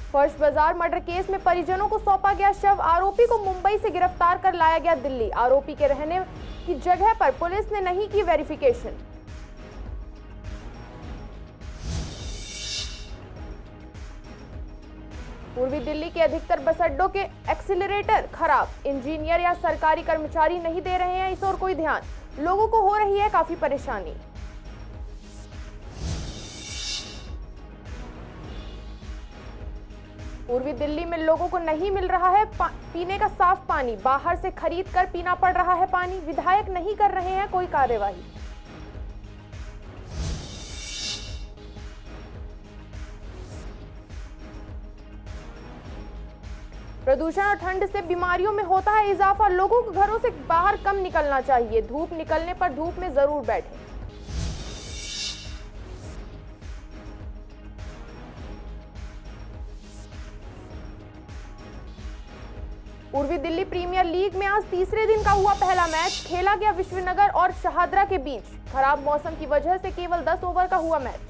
फर्श बाजार murder case में परिजनों को सौंपा गया शव। आरोपी को मुंबई से गिरफ्तार कर लाया गया दिल्ली। आरोपी के रहने की जगह पर पुलिस ने नहीं की वेरिफिकेशन। पूर्वी दिल्ली के अधिकतर बस अड्डों के एक्सीलरेटर खराब। इंजीनियर या सरकारी कर्मचारी नहीं दे रहे हैं इस ओर कोई ध्यान। लोगों को हो रही है काफी परेशानी। पूर्वी दिल्ली में लोगों को नहीं मिल रहा है पीने का साफ पानी। बाहर से खरीद कर पीना पड़ रहा है पानी। विधायक नहीं कर रहे हैं कोई कार्यवाही। प्रदूषण और ठंड से बीमारियों में होता है इजाफा। लोगों को घरों से बाहर कम निकलना चाहिए। धूप निकलने पर धूप में जरूर बैठें। पूर्वी दिल्ली प्रीमियर लीग में आज तीसरे दिन का हुआ पहला मैच। खेला गया विश्वनगर और शहादरा के बीच। खराब मौसम की वजह से केवल 10 ओवर का हुआ मैच।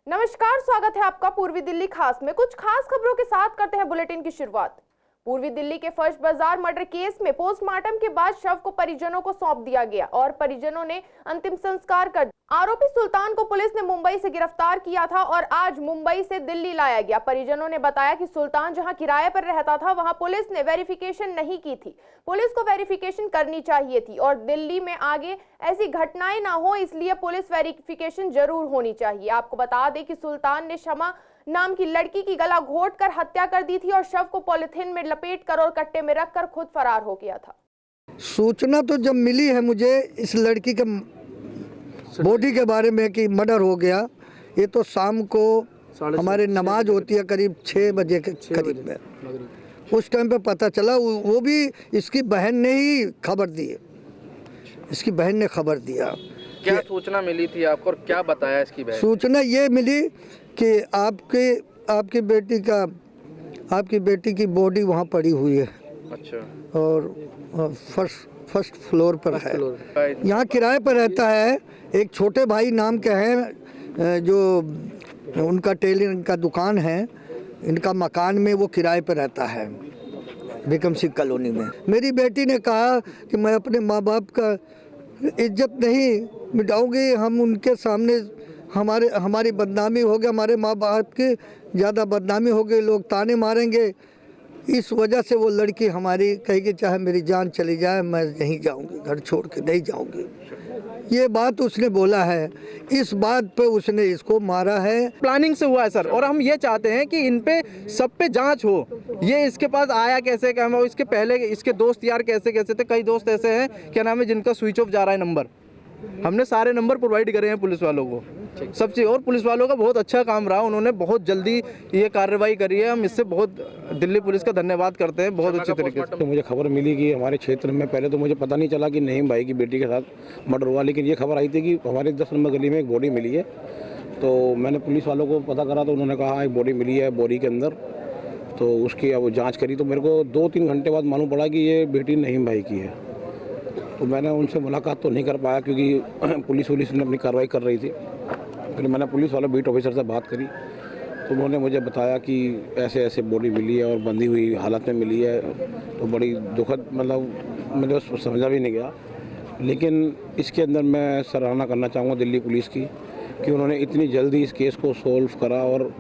नमस्कार, स्वागत है आपका पूर्वी दिल्ली खास में। कुछ खास खबरों के साथ करते हैं बुलेटिन की शुरुआत। पूर्वी दिल्ली के फर्श बाजार मर्डर केस में पोस्टमार्टम के बाद शव को परिजनों को सौंप दिया गया और परिजनों ने अंतिम संस्कार कर दिया। आरोपी सुल्तान को पुलिस ने मुंबई से गिरफ्तार किया था और आज मुंबई से दिल्ली लाया गया। परिजनों ने बताया कि सुल्तान जहां किराए पर रहता था वहां पुलिस ने वेरिफिकेशन नहीं की थी। पुलिस को वेरिफिकेशन करनी चाहिए थी और दिल्ली में आगे ऐसी घटनाएं ना हो इसलिए पुलिस वेरिफिकेशन जरूर होनी चाहिए। आपको बता दें कि सुल्तान ने शमा नाम की लड़की की गला घोट कर हत्या कर दी थी और शव को पॉलिथीन में लपेट कर और कट्टे में रखकर खुद फरार हो गया था। सूचना तो जब मिली है मुझे इस लड़की के बॉडी के बारे में कि मर्डर हो गया, ये तो शाम को हमारे नमाज होती है करीब 6 बजे के करीब में, उस टाइम पे पता चला। वो भी इसकी बहन ने ही खबर दी है। इसकी बहन ने खबर दिया। क्या सूचना मिली थी आपको और क्या बताया इसकी बहन? सूचना ये मिली कि आपकी बेटी की बॉडी वहाँ पड़ी हुई है। अच्छा। और फर्स्ट फ्लोर पर है। यहाँ किराए पर रहता है। एक छोटे भाई नाम के हैं जो उनका टेलरिंग का दुकान है। इनका मकान में वो किराए पर रहता है बिकम सिंह कॉलोनी में। मेरी बेटी ने कहा कि मैं अपने माँ बाप का इज्जत नहीं मिटाऊंगी। हम उनके सामने हमारी बदनामी हो गई, हमारे माँ बाप की ज़्यादा बदनामी हो गई, लोग ताने मारेंगे। इस वजह से वो लड़की हमारी कहेगी चाहे मेरी जान चली जाए मैं नहीं जाऊंगी, घर छोड़ के नहीं जाऊंगी। ये बात उसने बोला है। इस बात पे उसने इसको मारा है। प्लानिंग से हुआ है सर, और हम ये चाहते हैं कि इन पे सब पे जांच हो। ये इसके पास आया कैसे, क्या है, इसके पहले इसके दोस्त यार कैसे थे। कई दोस्त ऐसे हैं क्या नाम है जिनका स्विच ऑफ जा रहा है नंबर। हमने सारे नंबर प्रोवाइड करे हैं पुलिस वालों को, सब चीज़। और पुलिस वालों का बहुत अच्छा काम रहा, उन्होंने बहुत जल्दी ये कार्रवाई करी है। हम इससे बहुत दिल्ली पुलिस का धन्यवाद करते हैं, बहुत अच्छे तरीके से। तो मुझे खबर मिली कि हमारे क्षेत्र में, पहले तो मुझे पता नहीं चला कि नईम भाई की बेटी के साथ मर्डर हुआ, लेकिन ये खबर आई थी कि हमारे 10 नंबर गली में एक बॉडी मिली है। तो मैंने पुलिस वालों को पता करा तो उन्होंने कहा एक बॉडी मिली है बोरी के अंदर। तो उसकी अब जाँच करी तो मेरे को 2-3 घंटे बाद मालूम पड़ा कि ये बेटी नईम भाई की है। तो मैंने उनसे मुलाकात तो नहीं कर पाया क्योंकि पुलिस ने अपनी कार्रवाई कर रही थी। फिर मैंने पुलिस वाले बीट ऑफिसर से बात करी तो उन्होंने मुझे बताया कि ऐसे ऐसे बॉडी मिली है और बंधी हुई हालत में मिली है। तो बड़ी दुखद, मतलब मुझे समझा भी नहीं गया। लेकिन इसके अंदर मैं सराहना करना चाहूँगा दिल्ली पुलिस की कि उन्होंने इतनी जल्दी इस केस को सोल्व करा और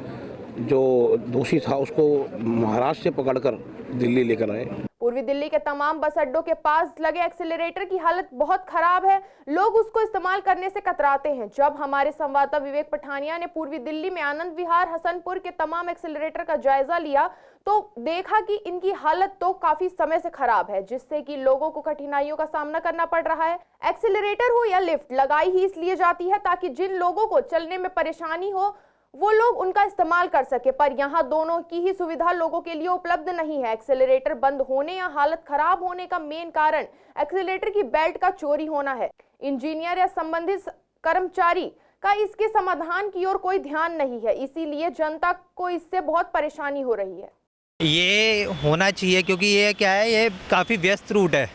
जो दोषी था उसको महाराष्ट्र से पकड़कर दिल्ली लेकर आए। पूर्वी दिल्ली के तमाम बस अड्डों के पास लगे एक्सीलरेटर की हालत बहुत खराब है। लोग उसको इस्तेमाल करने से कतराते हैं। जब हमारे संवाददाता विवेक पठानिया ने पूर्वी दिल्ली में आनंद विहार, हसनपुर के तमाम एक्सीलरेटर का जायजा लिया तो देखा कि इनकी हालत तो काफी समय से खराब है, जिससे कि लोगों को कठिनाइयों का सामना करना पड़ रहा है। एक्सीलरेटर हो या लिफ्ट लगाई ही इसलिए जाती है ताकि जिन लोगों को चलने में परेशानी हो वो लोग उनका इस्तेमाल कर सके, पर यहाँ दोनों की ही सुविधा लोगों के लिए उपलब्ध नहीं है। एक्सेलरेटर बंद होने या हालत खराब होने का मेन कारण एक्सेलरेटर की बेल्ट का चोरी होना है। इंजीनियर या संबंधित कर्मचारी का इसके समाधान की ओर कोई ध्यान नहीं है, इसीलिए जनता को इससे बहुत परेशानी हो रही है। ये होना चाहिए क्योंकि ये क्या है, ये काफ़ी व्यस्त रूट है,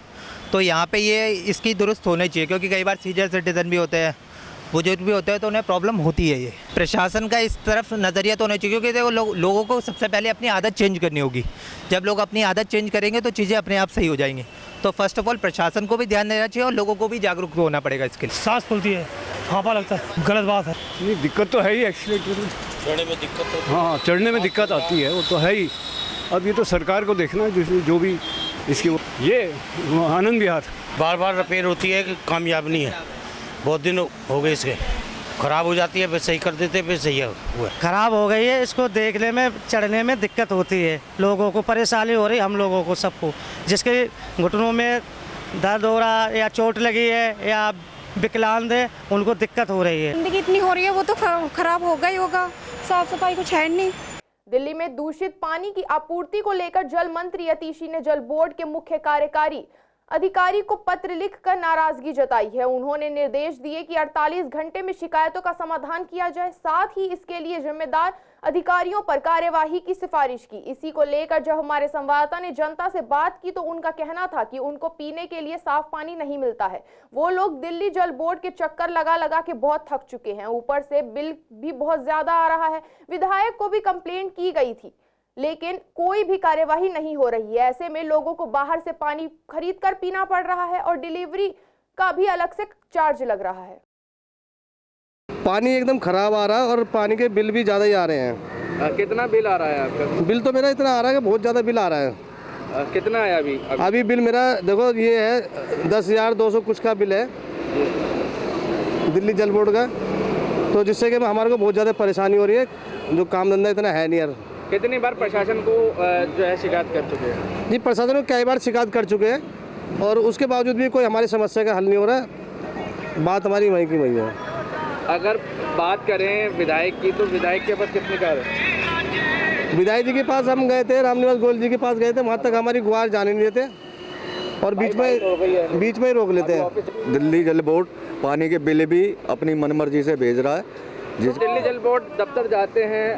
तो यहाँ पे ये इसकी दुरुस्त होनी चाहिए, क्योंकि कई बार सीनियर सिटीजन भी होते हैं, बुजुर्ग भी होते हैं, तो उन्हें प्रॉब्लम होती है। ये प्रशासन का इस तरफ नज़रिया तो होना चाहिए, क्योंकि देखो लोगों को सबसे पहले अपनी आदत चेंज करनी होगी। जब लोग अपनी आदत चेंज करेंगे तो चीज़ें अपने आप सही हो जाएंगी। तो फर्स्ट ऑफ ऑल प्रशासन को भी ध्यान देना चाहिए और लोगों को भी जागरूक होना पड़ेगा इसके लिए। सांस फूलती है, हाँफा लगता है, गलत बात है। नहीं, दिक्कत तो है ही, एक्सीलेटर चढ़ने में दिक्कत होती है। हाँ, चढ़ने में दिक्कत आती है, वो तो है ही। अब ये तो सरकार को देखना है, जो भी इसकी ये आनंद विहार बार बार रिपेयर होती है कि कामयाब नहीं है। बहुत दिन हो गए इसके, ख़राब हो जाती है, फिर सही कर देते हैं, फिर सही हुआ। खराब हो गई है, इसको देखने में चढ़ने में दिक्कत होती है, लोगों को परेशानी हो रही, हम लोगों को सबको, जिसके घुटनों में दर्द हो रहा या चोट लगी है या विकलांग है, उनको दिक्कत हो रही है। जिंदगी इतनी हो रही है, वो तो खराब होगा ही होगा, साफ सफाई कुछ है नहीं। दिल्ली में दूषित पानी की आपूर्ति को लेकर जल मंत्री यतीशी ने जल बोर्ड के मुख्य कार्यकारी अधिकारी को पत्र लिखकर नाराजगी जताई है। उन्होंने निर्देश दिए कि 48 घंटे में शिकायतों का समाधान किया जाए, साथ ही इसके लिए जिम्मेदार अधिकारियों पर कार्यवाही की सिफारिश की। इसी को लेकर जब हमारे संवाददाता ने जनता से बात की तो उनका कहना था कि उनको पीने के लिए साफ पानी नहीं मिलता है। वो लोग दिल्ली जल बोर्ड के चक्कर लगा लगा के बहुत थक चुके हैं, ऊपर से बिल भी बहुत ज्यादा आ रहा है। विधायक को भी कंप्लेंट की गई थी, लेकिन कोई भी कार्यवाही नहीं हो रही है। ऐसे में लोगों को बाहर से पानी खरीद कर पीना पड़ रहा है और डिलीवरी का भी अलग से चार्ज लग रहा है। पानी एकदम ख़राब आ रहा है और पानी के बिल भी ज़्यादा ही आ रहे हैं। कितना बिल आ रहा है आपका? बिल तो मेरा इतना आ रहा है कि बहुत ज़्यादा बिल आ रहा है। कितना आया अभी बिल मेरा देखो ये है 10,200 कुछ का बिल है दिल्ली जल बोर्ड का, तो जिससे कि हमारे को बहुत ज़्यादा परेशानी हो रही है, जो काम धंधा इतना है नहीं यार। कितनी बार प्रशासन को जो है शिकायत कर चुके हैं? जी, प्रशासन को कई बार शिकायत कर चुके हैं और उसके बावजूद भी कोई हमारी समस्या का हल नहीं हो रहा है। बात हमारी वहीं की वहीं है। अगर बात करें विधायक की, तो विधायक के पास कितनी कार है? विधायक जी के पास हम गए थे, रामनिवास गोयल जी के पास गए थे, वहाँ तक हमारी गुहार जाने नहीं देते और बीच में ही रोक लेते हैं। दिल्ली जल बोर्ड पानी के बिल भी अपनी मनमर्जी से भेज रहा है। दिल्ली जल बोर्ड दफ्तर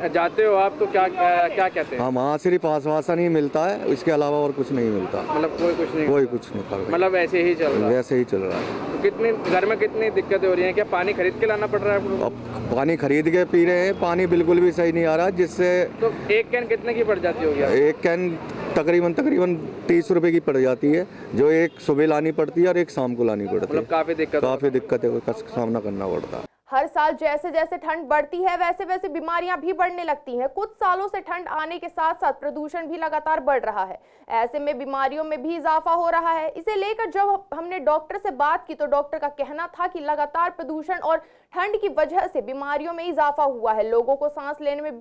जाते हो आप, तो क्या कहते हैं? हाँ, वहाँ सिर्फ आश्वासन ही मिलता है, इसके अलावा और कुछ नहीं मिलता। मतलब कोई कुछ नहीं, मतलब ऐसे ही चल रहा है। वैसे ही चल रहा है। तो कितनी घर में कितनी दिक्कतें हो रही हैं? क्या पानी खरीद के लाना पड़ रहा है आपको? अब पानी खरीद के पी रहे हैं, पानी बिल्कुल भी सही नहीं आ रहा, जिससे तो एक कैन कितने की पड़ जाती होगी? एक कैन तकरीबन 30 रुपए की पड़ जाती है, जो एक सुबह लानी पड़ती है और एक शाम को लानी पड़ती है। मतलब काफ़ी दिक्कतें का सामना करना पड़ता है। हर साल जैसे जैसे ठंड बढ़ती है वैसे वैसे बीमारियां भी बढ़ने लगती हैं। कुछ सालों से ठंड आने के साथ साथ प्रदूषण भी लगातार बढ़ रहा है। ऐसे में बीमारियों में भी इजाफा हो रहा है। इसे लेकर जब हमने डॉक्टर से बात की तो डॉक्टर का कहना था कि लगातार प्रदूषण और ठंड की वजह से बीमारियों में इजाफा हुआ है। लोगों को सांस लेने में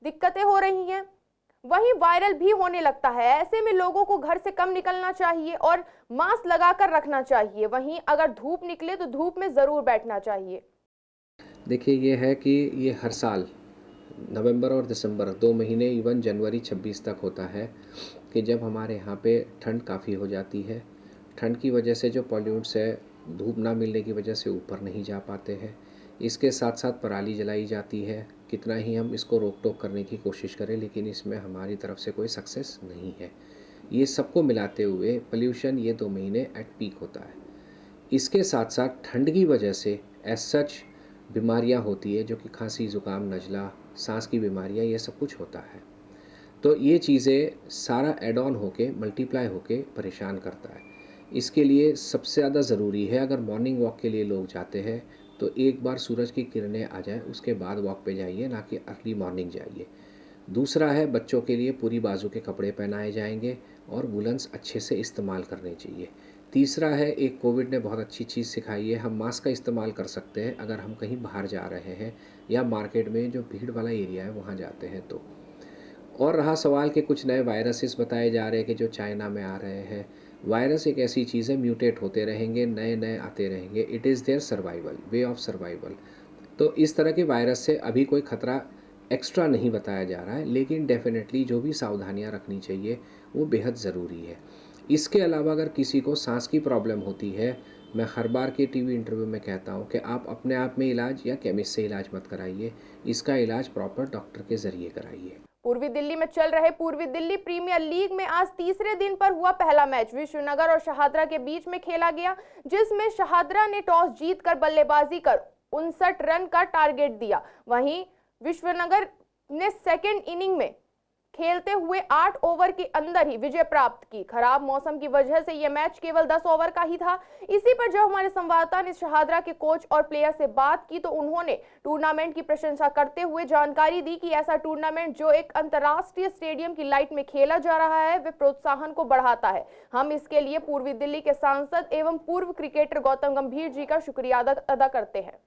दिक्कतें हो रही हैं, वहीं वायरल भी होने लगता है। ऐसे में लोगों को घर से कम निकलना चाहिए और मास्क लगाकर रखना चाहिए। वहीं अगर धूप निकले तो धूप में जरूर बैठना चाहिए। देखिए, ये है कि ये हर साल नवंबर और दिसंबर 2 महीने, इवन जनवरी 26 तक होता है कि जब हमारे यहाँ पे ठंड काफ़ी हो जाती है। ठंड की वजह से जो पॉल्यूट्स है, धूप ना मिलने की वजह से ऊपर नहीं जा पाते हैं। इसके साथ साथ पराली जलाई जाती है। कितना ही हम इसको रोक टोक करने की कोशिश करें, लेकिन इसमें हमारी तरफ से कोई सक्सेस नहीं है। ये सबको मिलाते हुए पोल्यूशन ये 2 महीने एट पीक होता है। इसके साथ साथ ठंड की वजह से एज सच बीमारियां होती है, जो कि खांसी, ज़ुकाम, नज़ला, सांस की बीमारियां, ये सब कुछ होता है। तो ये चीज़ें सारा एड ऑन होके मल्टीप्लाई होके परेशान करता है। इसके लिए सबसे ज़्यादा ज़रूरी है, अगर मॉर्निंग वॉक के लिए लोग जाते हैं तो एक बार सूरज की किरणें आ जाए उसके बाद वॉक पे जाइए, ना कि अर्ली मॉर्निंग जाइए। दूसरा है, बच्चों के लिए पूरी बाजू के कपड़े पहनाए जाएंगे और वुलन्स अच्छे से इस्तेमाल करने चाहिए। तीसरा है, एक कोविड ने बहुत अच्छी चीज़ सिखाई है, हम मास्क का इस्तेमाल कर सकते हैं अगर हम कहीं बाहर जा रहे हैं या मार्केट में जो भीड़ वाला एरिया है वहाँ जाते हैं तो। और रहा सवाल कि कुछ नए वायरसेस बताए जा रहे हैं कि जो चाइना में आ रहे हैं। वायरस एक ऐसी चीज़ है, म्यूटेट होते रहेंगे, नए नए आते रहेंगे। It is their survival, way of survival. तो इस तरह के वायरस से अभी कोई ख़तरा एक्स्ट्रा नहीं बताया जा रहा है, लेकिन डेफिनेटली जो भी सावधानियाँ रखनी चाहिए वो बेहद ज़रूरी है। इसके अलावा अगर किसी को सांस की प्रॉब्लम होती है, मैं हर बार के टीवी इंटरव्यू में कहता हूँ कि आप अपने आप में इलाज या केमिस्ट से इलाज मत कराइए, इसका इलाज प्रॉपर डॉक्टर के ज़रिए कराइए। पूर्वी दिल्ली में चल रहे पूर्वी दिल्ली प्रीमियर लीग में आज तीसरे दिन पर हुआ पहला मैच विश्वनगर और शहादरा के बीच में खेला गया, जिसमें शहादरा ने टॉस जीतकर बल्लेबाजी कर 59 रन का टारगेट दिया। वहीं विश्वनगर ने सेकेंड इनिंग में खेलते हुए 8 ओवर के अंदर ही विजय प्राप्त की। खराब मौसम की वजह से यह मैच केवल 10 ओवर का ही था। इसी पर जब हमारे संवाददाता ने शहादरा के कोच और प्लेयर से बात की तो उन्होंने टूर्नामेंट की प्रशंसा करते हुए जानकारी दी कि ऐसा टूर्नामेंट जो एक अंतर्राष्ट्रीय स्टेडियम की लाइट में खेला जा रहा है वह प्रोत्साहन को बढ़ाता है। हम इसके लिए पूर्वी दिल्ली के सांसद एवं पूर्व क्रिकेटर गौतम गंभीर जी का शुक्रिया अदा करते हैं।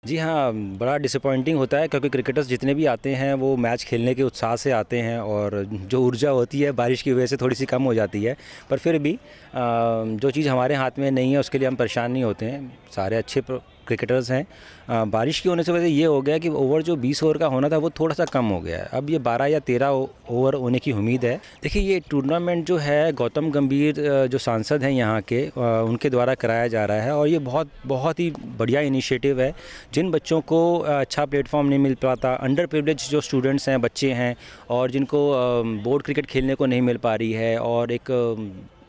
जी हाँ, बड़ा डिसअपॉइंटिंग होता है क्योंकि क्रिकेटर्स जितने भी आते हैं वो मैच खेलने के उत्साह से आते हैं और जो ऊर्जा होती है बारिश की वजह से थोड़ी सी कम हो जाती है, पर फिर भी जो चीज़ हमारे हाथ में नहीं है उसके लिए हम परेशान नहीं होते हैं। सारे अच्छे क्रिकेटर्स हैं। बारिश की होने से वजह ये हो गया कि ओवर जो 20 ओवर का होना था वो थोड़ा सा कम हो गया है। अब ये 12 या 13 ओवर होने की उम्मीद है। देखिए, ये टूर्नामेंट जो है गौतम गंभीर जो सांसद हैं यहाँ के, उनके द्वारा कराया जा रहा है और ये बहुत ही बढ़िया इनिशिएटिव है। जिन बच्चों को अच्छा प्लेटफॉर्म नहीं मिल पाता, अंडर प्रिविलेज जो स्टूडेंट्स हैं, बच्चे हैं और जिनको बोर्ड क्रिकेट खेलने को नहीं मिल पा रही है, और एक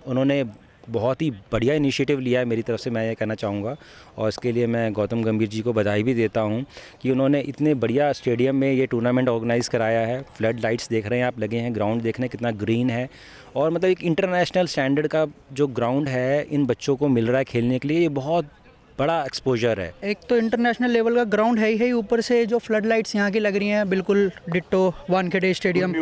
उन्होंने बहुत ही बढ़िया इनिशिएटिव लिया है। मेरी तरफ से मैं ये कहना चाहूँगा और इसके लिए मैं गौतम गंभीर जी को बधाई भी देता हूँ कि उन्होंने इतने बढ़िया स्टेडियम में ये टूर्नामेंट ऑर्गेनाइज़ कराया है। फ्लड लाइट्स देख रहे हैं आप लगे हैं, ग्राउंड देख रहे हैं कितना ग्रीन है और मतलब एक इंटरनेशनल स्टैंडर्ड का जो ग्राउंड है इन बच्चों को मिल रहा है खेलने के लिए। ये बहुत बड़ा एक्सपोजर है। एक तो इंटरनेशनल लेवल का ग्राउंड है ही, ऊपर से जो फ्लड लाइट्स यहाँ की लग रही हैं बिल्कुल डिट्टो वानखेड़े स्टेडियम।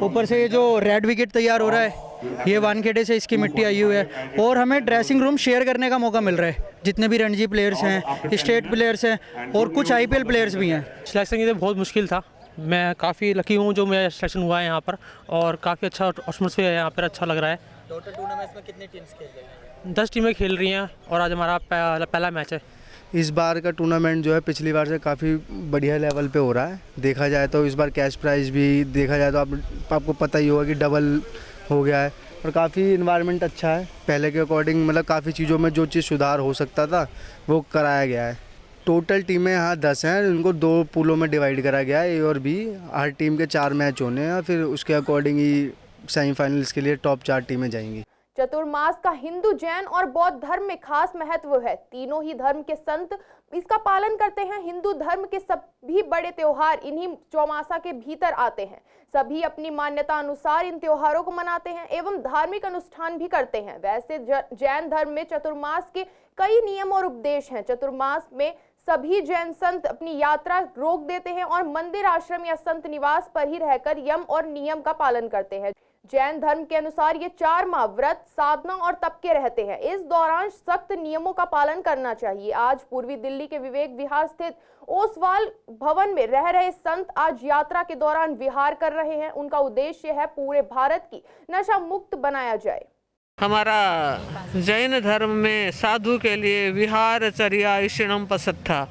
ऊपर से जो रेड विकेट तैयार हो रहा है ये वानखेड़े से इसकी मिट्टी आई हुई है और हमें ड्रेसिंग रूम शेयर करने का मौका मिल रहा है। जितने भी रणजी प्लेयर्स हैं, स्टेट प्लेयर्स हैं और कुछ IPL प्लेयर्स भी हैं। सिलेक्शन ये बहुत मुश्किल था। मैं काफ़ी लकी हूँ जो मेरा सिलेक्शन हुआ है यहाँ पर और काफ़ी अच्छा एटमॉस्फेयर है यहाँ पर, अच्छा लग रहा है। टोटल टूर्नामेंट्स में कितनी टीम्स खेल रही हैं? 10 टीमें खेल रही हैं और आज हमारा पहला मैच है। इस बार का टूर्नामेंट जो है पिछली बार से काफ़ी बढ़िया लेवल पे हो रहा है। देखा जाए तो इस बार कैश प्राइज़ भी देखा जाए तो आपको पता ही होगा कि डबल हो गया है और काफ़ी इन्वायरमेंट अच्छा है पहले के अकॉर्डिंग। मतलब काफ़ी चीज़ों में जो चीज़ सुधार हो सकता था वो कराया गया है। टोटल टीमें यहाँ 10 हैं, उनको 2 पूलों में डिवाइड करा गया है। A और B, हर टीम के 4 मैच होने हैं, फिर उसके अकॉर्डिंग ही सेमीफाइनल्स के लिए टॉप 4 टीमें जाएंगी। चतुर्मास का हिंदू, जैन और बौद्ध धर्म में खास महत्व है। तीनों ही धर्म के संत इसका पालन करते हैं। हिंदू धर्म के सभी बड़े त्योहार इन्हीं चौमासा के भीतर आते हैं। सभी अपनी मान्यता अनुसार इन त्योहारों को मनाते हैं एवं धार्मिक अनुष्ठान भी करते हैं। वैसे जैन धर्म में चतुर्मास के कई नियम और उपदेश हैं। चतुर्मास में सभी जैन संत अपनी यात्रा रोक देते हैं और मंदिर, आश्रम या संत निवास पर ही रहकर यम और नियम का पालन करते हैं। जैन धर्म के अनुसार ये 4 माह व्रत, साधना और तप के रहते हैं। इस दौरान सख्त नियमों का पालन करना चाहिए। आज पूर्वी दिल्ली के विवेक विहार स्थित ओसवाल भवन में रह रहे संत आज यात्रा के दौरान विहार कर रहे हैं। उनका उद्देश्य है पूरे भारत की नशा मुक्त बनाया जाए। हमारा जैन धर्म में साधु के लिए विहारचर्या ईषणम पसत्था,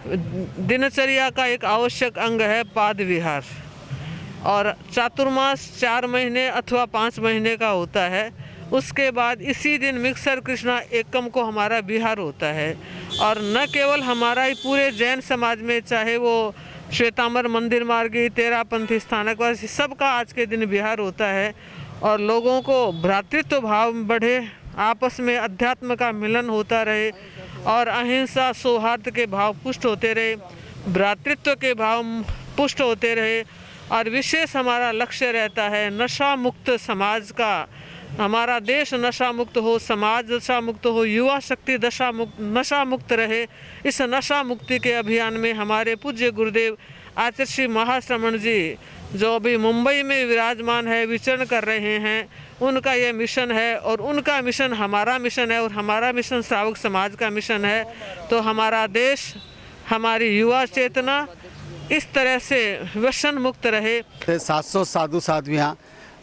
दिनचर्या का एक आवश्यक अंग है पाद विहार। और चातुर्मास 4 महीने अथवा 5 महीने का होता है। उसके बाद इसी दिन मिक्सर कृष्णा एकम को हमारा विहार होता है। और न केवल हमारा ही, पूरे जैन समाज में, चाहे वो श्वेतांबर मंदिर मार्गी, तेरापंथी स्थानकवासी, सबका आज के दिन विहार होता है। और लोगों को भ्रातृत्व भाव बढ़े, आपस में अध्यात्म का मिलन होता रहे और अहिंसा, सौहार्द के भाव पुष्ट होते रहे, भ्रातृत्व के भाव पुष्ट होते रहे। और विशेष हमारा लक्ष्य रहता है नशा मुक्त समाज का। हमारा देश नशा मुक्त हो, समाज नशा मुक्त हो, युवा शक्ति नशा मुक्त रहे। इस नशा मुक्ति के अभियान में हमारे पूज्य गुरुदेव आचार्य श्री महाश्रमण जी, जो अभी मुंबई में विराजमान है, विचरण कर रहे हैं, उनका ये मिशन है और उनका मिशन हमारा मिशन है और हमारा मिशन श्रावक समाज का मिशन है। तो हमारा देश, हमारी युवा चेतना इस तरह से व्यसन मुक्त रहे। 700 साधु साध्वियाँ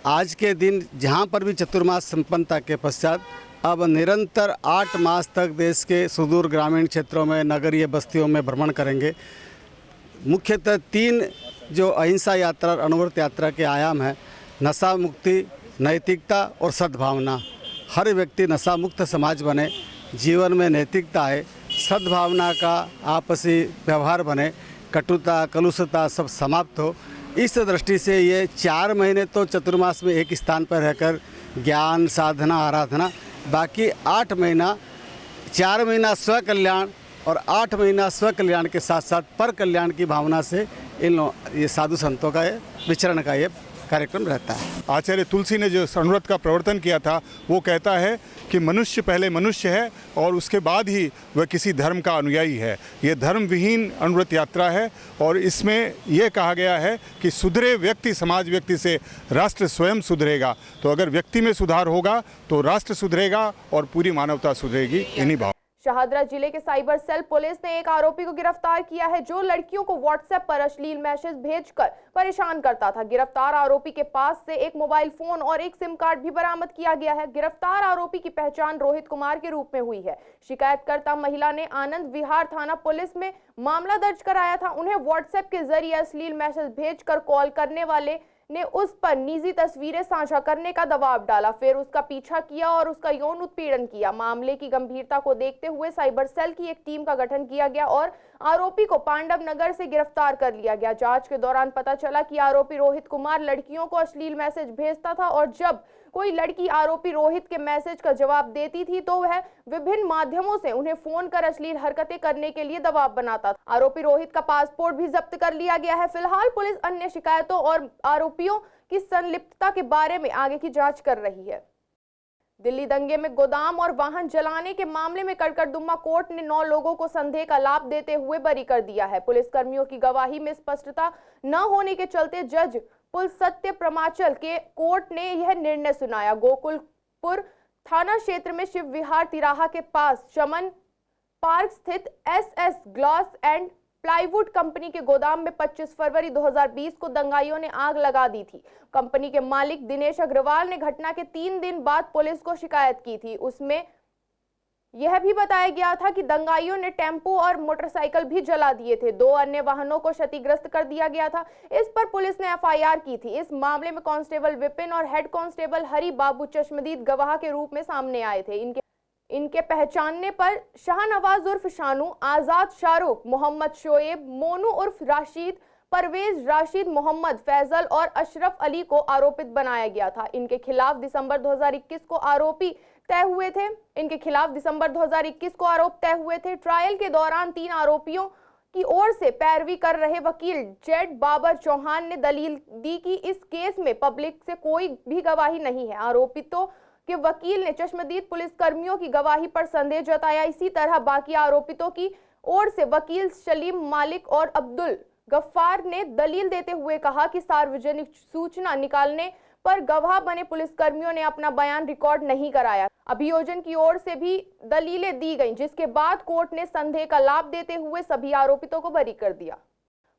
आज के दिन जहाँ पर भी चतुर्मास संपन्नता के पश्चात अब निरंतर 8 मास तक देश के सुदूर ग्रामीण क्षेत्रों में, नगरीय बस्तियों में भ्रमण करेंगे। मुख्यतः 3 जो अहिंसा यात्रा और अणुव्रत यात्रा के आयाम हैं, नशा मुक्ति, नैतिकता और सद्भावना। हर व्यक्ति नशा मुक्त समाज बने, जीवन में नैतिकता आए, सद्भावना का आपसी व्यवहार बने, कटुता, कलुषता सब समाप्त हो। इस दृष्टि से ये 4 महीने तो चतुर्मास में एक स्थान पर रहकर ज्ञान साधना आराधना, बाकी 8 महीना 4 महीना स्व कल्याण और 8 महीना स्व कल्याण के साथ साथ पर कल्याण की भावना से ये साधु संतों का विचरण का ये कार्यक्रम रहता है। आचार्य तुलसी ने जो अनुव्रत का प्रवर्तन किया था वो कहता है कि मनुष्य पहले मनुष्य है और उसके बाद ही वह किसी धर्म का अनुयायी है। ये धर्म विहीन अनुव्रत यात्रा है और इसमें यह कहा गया है कि सुधरे व्यक्ति समाज व्यक्ति से राष्ट्र स्वयं सुधरेगा। तो अगर व्यक्ति में सुधार होगा तो राष्ट्र सुधरेगा और पूरी मानवता सुधरेगी। इन्हीं भाव शाहदरा जिले के साइबर सेल पुलिस ने एक आरोपी को गिरफ्तार किया है जो लड़कियों को व्हाट्सएप पर अश्लील मैसेज भेजकर परेशान करता था। गिरफ्तार आरोपी के पास से एक मोबाइल फोन और एक सिम कार्ड भी बरामद किया गया है। गिरफ्तार आरोपी की पहचान रोहित कुमार के रूप में हुई है। शिकायतकर्ता महिला ने आनंद विहार थाना पुलिस में मामला दर्ज कराया था। उन्हें व्हाट्सएप के जरिए अश्लील मैसेज भेजकर कॉल करने वाले ने उस पर निजी तस्वीरें साझा करने का दबाव डाला, फिर उसका पीछा किया और उसका यौन उत्पीड़न किया। मामले की गंभीरता को देखते हुए साइबर सेल की एक टीम का गठन किया गया और आरोपी को पांडव नगर से गिरफ्तार कर लिया गया। जांच के दौरान पता चला कि आरोपी रोहित कुमार लड़कियों को अश्लील मैसेज भेजता था और जब कोई लड़की आरोपी रोहित के मैसेज का जवाब देती थी तो वह विभिन्न माध्यमों से उन्हें फोन कर अश्लील हरकतें करने के लिए दबाव बनाता था। आरोपी रोहित का पासपोर्ट भी जब्त कर लिया गया है। फिलहाल पुलिस अन्य शिकायतों और आरोपियों की संलिप्तता के बारे में आगे की जांच कर रही है। दिल्ली दंगे में गोदाम और वाहन जलाने के मामले में कड़कड़दुम्मा कोर्ट ने 9 लोगों को संदेह का लाभ देते हुए बरी कर दिया है। पुलिसकर्मियों की गवाही में स्पष्टता न होने के चलते जज पुल सत्य प्रमाचल के कोर्ट ने यह निर्णय सुनाया। गोकुलपुर थाना क्षेत्र में शिव विहार तिराहा के पास चमन पार्क स्थित SS glass and plywood company के गोदाम में 25 फरवरी 2020 को दंगाइयों ने आग लगा दी थी। कंपनी के मालिक दिनेश अग्रवाल ने घटना के 3 दिन बाद पुलिस को शिकायत की थी। उसमें यह भी बताया गया था कि दंगाइयों ने टेम्पो और मोटरसाइकिल भी जला दिए थे। 2 अन्य वाहनों को क्षतिग्रस्त कर दिया गया था। इस पर पुलिस ने FIR की थी। इस मामले में कांस्टेबल विपिन और हेड कांस्टेबल हरि बाबू चश्मदीद गवाह के रूप में सामने आए थे। इनके पहचानने पर शाहनवाज उर्फ शानू, आजाद शाहरुख, मोहम्मद शोएब, मोनू उर्फ राशिद, परवेज राशिद, मोहम्मद फैजल और अशरफ अली को आरोपित बनाया गया था। इनके खिलाफ दिसंबर 2021 को आरोप तय हुए थे। ट्रायल के दौरान 3 आरोपियों की ओर से पैरवी कर रहे वकील जेड बाबर चौहान ने दलील दी कि इस केस में पब्लिक से कोई भी गवाही नहीं है। आरोपितों के वकील ने चश्मदीद पुलिसकर्मियों की गवाही पर संदेह जताया। इसी तरह बाकी आरोपितों की ओर से वकील सलीम मालिक और अब्दुल गफ्फार ने दलील देते हुए कहा कि सार्वजनिक सूचना निकालने पर गवाह बने पुलिसकर्मियों ने अपना बयान रिकॉर्ड नहीं कराया। अभियोजन की ओर से भी दलीलें दी गईं, जिसके बाद कोर्ट ने संदेह का लाभ देते हुए सभी आरोपितों को बरी कर दिया।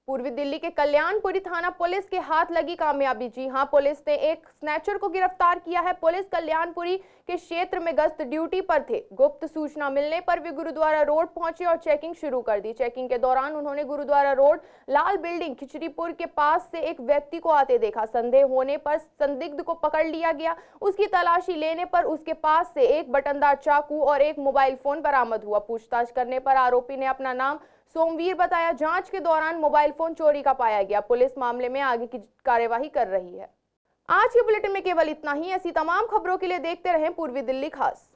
पूर्वी दिल्ली के कल्याणपुरी थाना पुलिस के हाथ लगी कामयाबी। जी हां, पुलिस ने एक स्नैचर को गिरफ्तार किया है। पुलिस कल्याणपुरी के क्षेत्र में गश्त ड्यूटी पर थे। गुप्त सूचना मिलने पर वे गुरुद्वारा रोड पहुंचे और चेकिंग शुरू कर दी। चेकिंग के दौरान उन्होंने गुरुद्वारा रोड लाल बिल्डिंग खिचड़ीपुर के पास से एक व्यक्ति को आते देखा। संदेह होने पर संदिग्ध को पकड़ लिया गया। उसकी तलाशी लेने पर उसके पास से एक बटनदार चाकू और एक मोबाइल फोन बरामद हुआ। पूछताछ करने पर आरोपी ने अपना नाम सोमवीर बताया। जांच के दौरान मोबाइल फोन चोरी का पाया गया। पुलिस मामले में आगे की कार्यवाही कर रही है। आज के बुलेटिन में केवल इतना ही। ऐसी तमाम खबरों के लिए देखते रहें पूर्वी दिल्ली खास।